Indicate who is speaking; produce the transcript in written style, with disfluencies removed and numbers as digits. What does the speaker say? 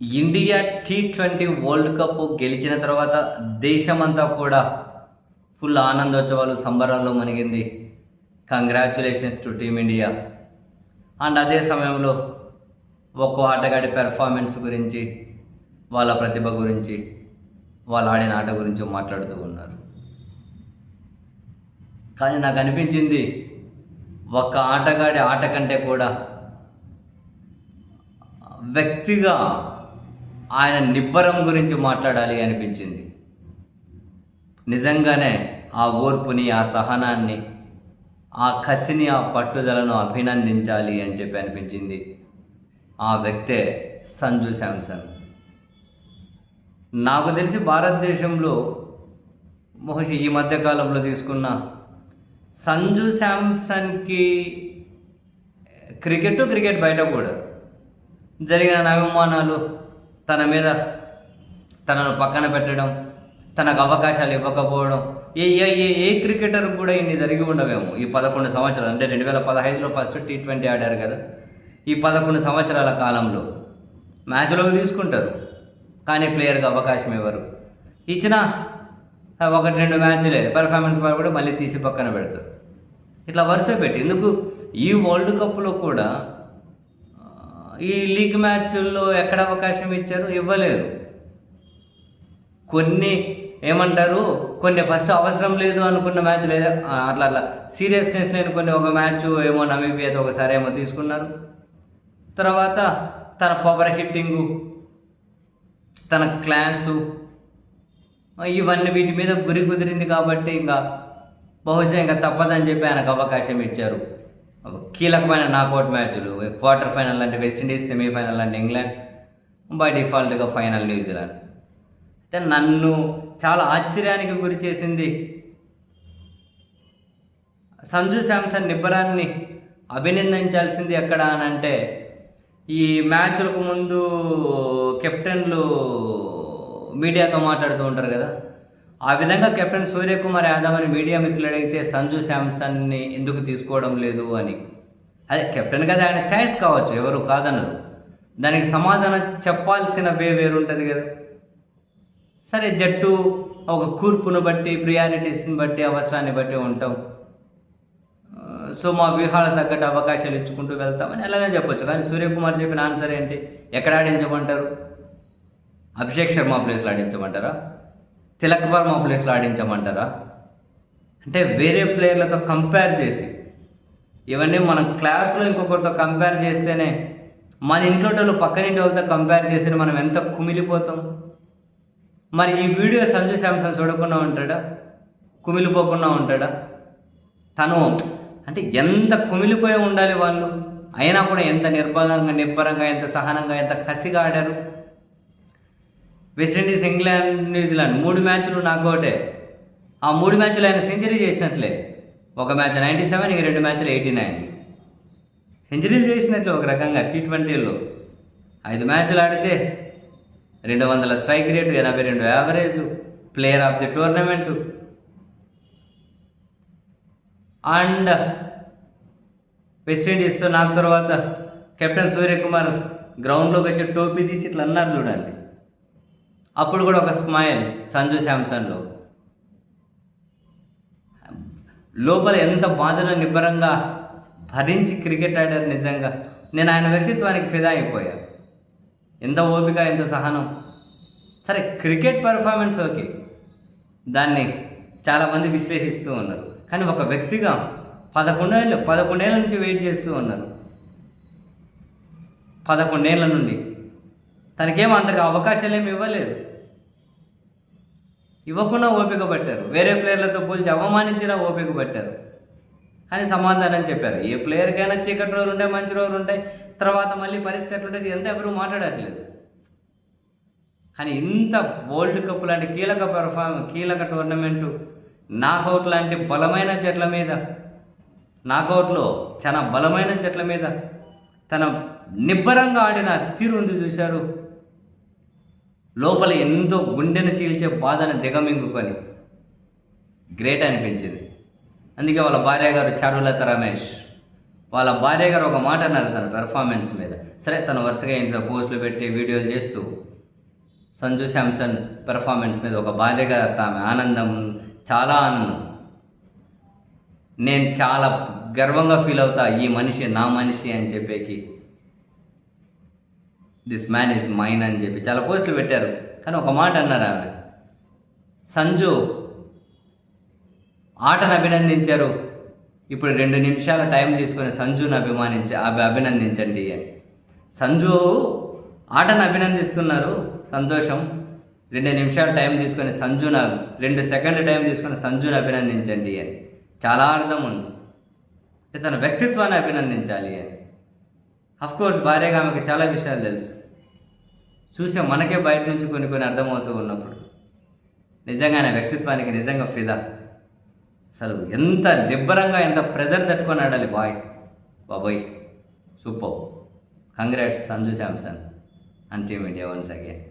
Speaker 1: India T20 world cup గెలిచిన తర్వాత దేశమంతా కూడా ఫుల్ ఆనందోత్సవాలు, సంబరాల్లో మునిగింది. Congratulations to team India. అండ్ అదే సమయంలో ఒక్కో ఆటగాడి పెర్ఫార్మెన్స్ గురించి, వాళ్ళ ప్రతిభ గురించి, వాళ్ళు ఆడిన ఆట గురించి మాట్లాడుతూ ఉన్నారు. కానీ నాకు అనిపించింది, ఒక్క ఆటగాడి ఆట కంటే కూడా వ్యక్తిగా ఆయన నిబ్బరం గురించి మాట్లాడాలి అనిపించింది. నిజంగానే ఆ ఓర్పుని, ఆ సహనాన్ని, ఆ కసిని, ఆ పట్టుదలను అభినందించాలి అని చెప్పి అనిపించింది. ఆ వ్యక్తే సంజు శాంసన్. నాకు తెలిసి భారతదేశంలో బహుశా ఈ మధ్యకాలంలో తీసుకున్న సంజు శాంసన్కి క్రికెట్ బయట కూడా జరిగిన అవమానాలు, తన మీద తనను పక్కన పెట్టడం, తనకు అవకాశాలు ఇవ్వకపోవడం, ఏ ఏ ఏ ఏ క్రికెటర్ కూడా ఇన్ని జరిగి ఉండవేమో ఈ 11 సంవత్సరాలు. అంటే 2015లో ఫస్ట్ T20 ఆడారు కదా. ఈ 11 సంవత్సరాల కాలంలో మ్యాచ్లోకి తీసుకుంటారు, కానీ ప్లేయర్కి అవకాశం ఇవ్వరు. ఇచ్చిన 1-2 మ్యాచ్లే పెర్ఫార్మెన్స్ కూడా మళ్ళీ తీసి పక్కన పెడతారు. ఇట్లా వరుస పెట్టి ఎందుకు ఈ వరల్డ్ కప్లో కూడా ఈ లీగ్ మ్యాచ్ల్లో ఎక్కడ అవకాశం ఇచ్చారు? ఇవ్వలేదు. కొన్ని ఏమంటారు, కొన్ని ఫస్ట్ అవసరం లేదు అనుకున్న మ్యాచ్ లేదా అట్లా సీరియస్నెస్ లేని కొన్ని, ఒక మ్యాచ్ ఏమో నమీబియాతో ఒకసారి ఏమో తీసుకున్నారు. తర్వాత తన పవర్ హిట్టింగు, తన క్లాసు, ఇవన్నీ వీటి మీద గురి కుదిరింది కాబట్టి ఇంకా బహుశా ఇంకా తప్పదని చెప్పి ఆయనకు అవకాశం ఇచ్చారు. కీలకమైన నాకౌట్ మ్యాచ్లు, క్వార్టర్ ఫైనల్ అంటే వెస్టిండీస్, సెమీఫైనల్ అంటే ఇంగ్లాండ్, బై డిఫాల్ట్గా ఫైనల్ న్యూజిలాండ్. అయితే నన్ను చాలా ఆశ్చర్యానికి గురి చేసింది, సంజు శాంసన్ నిబ్బరాన్ని అభినందించాల్సింది ఎక్కడ అని అంటే, ఈ మ్యాచ్లకు ముందు కెప్టెన్లు మీడియాతో మాట్లాడుతూ ఉంటారు కదా, ఆ విధంగా కెప్టెన్ సూర్యకుమార్ యాదవ్ అని మీడియా మిత్రులు అడిగితే సంజు శాంసన్ని ఎందుకు తీసుకోవడం లేదు అని. అదే కెప్టెన్ కదా, ఆయన ఛాయిస్ కావచ్చు, ఎవరు కాదనరు. దానికి సమాధానం చెప్పాల్సిన వేరుంటుంది కదా. సరే, జట్టు ఒక కూర్పును బట్టి, ప్రియారిటీస్ని బట్టి, అవసరాన్ని బట్టి ఉంటాం. సో మా వ్యూహాల తగ్గట్టు అవకాశాలు ఇచ్చుకుంటూ వెళ్తామని అలానే చెప్పొచ్చు. కానీ సూర్యకుమార్ చెప్పిన ఆన్సర్ ఏంటి? ఎక్కడ ఆడించమంటారు? అభిషేక్ శర్మ ప్లేస్లో ఆడించమంటారా? తిలక్ వర్మ ప్లేస్లో ఆడించమంటారా? అంటే వేరే ప్లేయర్లతో కంపేర్ చేసి, ఇవన్నీ మనం క్లాస్లో ఇంకొకరితో కంపేర్ చేస్తేనే, మన ఇంట్లో వాళ్ళు పక్కనింటి వాళ్ళతో కంపేర్ చేస్తే మనం ఎంత కుమిలిపోతాం. మరి ఈ వీడియో సంజు శాంసన్ చూడకుండా ఉంటాడా? కుమిలిపోకుండా ఉంటాడా? తను అంటే ఎంత కుమిలిపోయి ఉండాలి వాళ్ళు, అయినా కూడా ఎంత నిబ్బరంగా, ఎంత సహనంగా, ఎంత కసిగా ఆడారు. వెస్టిండీస్, ఇంగ్లాండ్, న్యూజిలాండ్ 3 మ్యాచ్లు నాకౌటే. ఆ 3 మ్యాచ్లు ఆయన సెంచరీ చేసినట్లే. ఒక మ్యాచ్ 97, ఇంక 2 మ్యాచ్లు 89. సెంచరీలు చేసినట్లే ఒక రకంగా. T20లో 5 మ్యాచ్లు ఆడితే 200 strike rate, 82 average, player of the tournament. And వెస్టిండీస్తో నాకు తర్వాత కెప్టెన్ సూర్యకుమార్ గ్రౌండ్లోకి వచ్చి టోపీ తీసి ఇట్లా అన్నారు చూడండి. అప్పుడు కూడా ఒక స్మైల్ సంజు శాంసన్లో. లోపల ఎంత బాధను నిబ్బరంగా భరించి క్రికెట్ ఆడారు. నిజంగా నేను ఆయన వ్యక్తిత్వానికి ఫిదా అయిపోయా. ఎంత ఓపిక, ఎంత సహనం. సరే, క్రికెట్ పర్ఫార్మెన్స్ ఓకే, దాన్ని చాలామంది విశ్లేషిస్తూ ఉన్నారు. కానీ ఒక వ్యక్తిగా 11 ఏళ్ళ నుంచి వెయిట్ చేస్తూ ఉన్నారు. 11 ఏళ్ళ నుండి తనకేమో అంతగా అవకాశాలు ఏమి ఇవ్వలేదు. ఇవ్వకుండా ఓపిక పట్టారు. వేరే ప్లేయర్లతో పోల్చి అవమానించినా ఓపిక పట్టారు. కానీ సమాధానం చెప్పారు. ఏ ప్లేయర్కైనా చీకటి రోజులు ఉంటాయి, మంచి రోజులు ఉంటాయి, తర్వాత మళ్ళీ పరిస్థితి ఎట్లుంటుంది ఎంత ఎవరు మాట్లాడట్లేదు. కానీ ఇంత వరల్డ్ కప్ లాంటి కీలక టోర్నమెంటు, నాకౌట్ లాంటి బలమైన జట్ల మీద, నాకౌట్లో చాలా బలమైన జట్ల మీద తన నిబ్బరంగా ఆడిన తీరు ఉంది చూశారు. లోపల ఎంతో గుండెను చీల్చే బాధను దిగమింగుకొని గ్రేట్ అనిపించింది. అందుకే వాళ్ళ భార్య గారు చారులత రమేష్ వాళ్ళ భార్య గారు ఒక మాట అన్నారు తన పెర్ఫార్మెన్స్ మీద. సరే తను వరుసగా ఇంట్లో పోస్టులు పెట్టి వీడియోలు చేస్తూ సంజు శాంసన్ పెర్ఫార్మెన్స్ మీద ఒక భార్యగా ఆమె ఆనందం, చాలా ఆనందం. నేను చాలా గర్వంగా ఫీల్ అవుతా, ఈ మనిషి నా మనిషి అని చెప్పేకి, దిస్ మ్యాన్ ఈజ్ మైన్ అని చెప్పి చాలా పోస్టులు పెట్టారు. కానీ ఒక మాట అన్నారు ఆమె, సంజు ఆటను అభినందించారు, ఇప్పుడు 2 నిమిషాల టైం తీసుకొని సంజుని అభినందించండి అని. సంజు ఆటను అభినందిస్తున్నారు, సంతోషం. 2 నిమిషాల టైం తీసుకొని 2 సెకండ్ల టైం తీసుకొని సంజుని అభినందించండి అని. చాలా అర్థం ఉంది, అంటే తన వ్యక్తిత్వాన్ని అభినందించాలి అని. అఫ్కోర్స్ భార్యగా ఆమెకు చాలా విషయాలు తెలుసు. చూసే మనకే బయట నుంచి కొన్ని అర్థమవుతూ ఉన్నప్పుడు నిజంగానే వ్యక్తిత్వానికి నిజంగా ఫిదా. అసలు ఎంత నిబ్బరంగా, ఎంత ప్రెజర్ తట్టుకొని ఆడాలి బాబాయ్. Super. Congrats Sanju Samson and team India once again.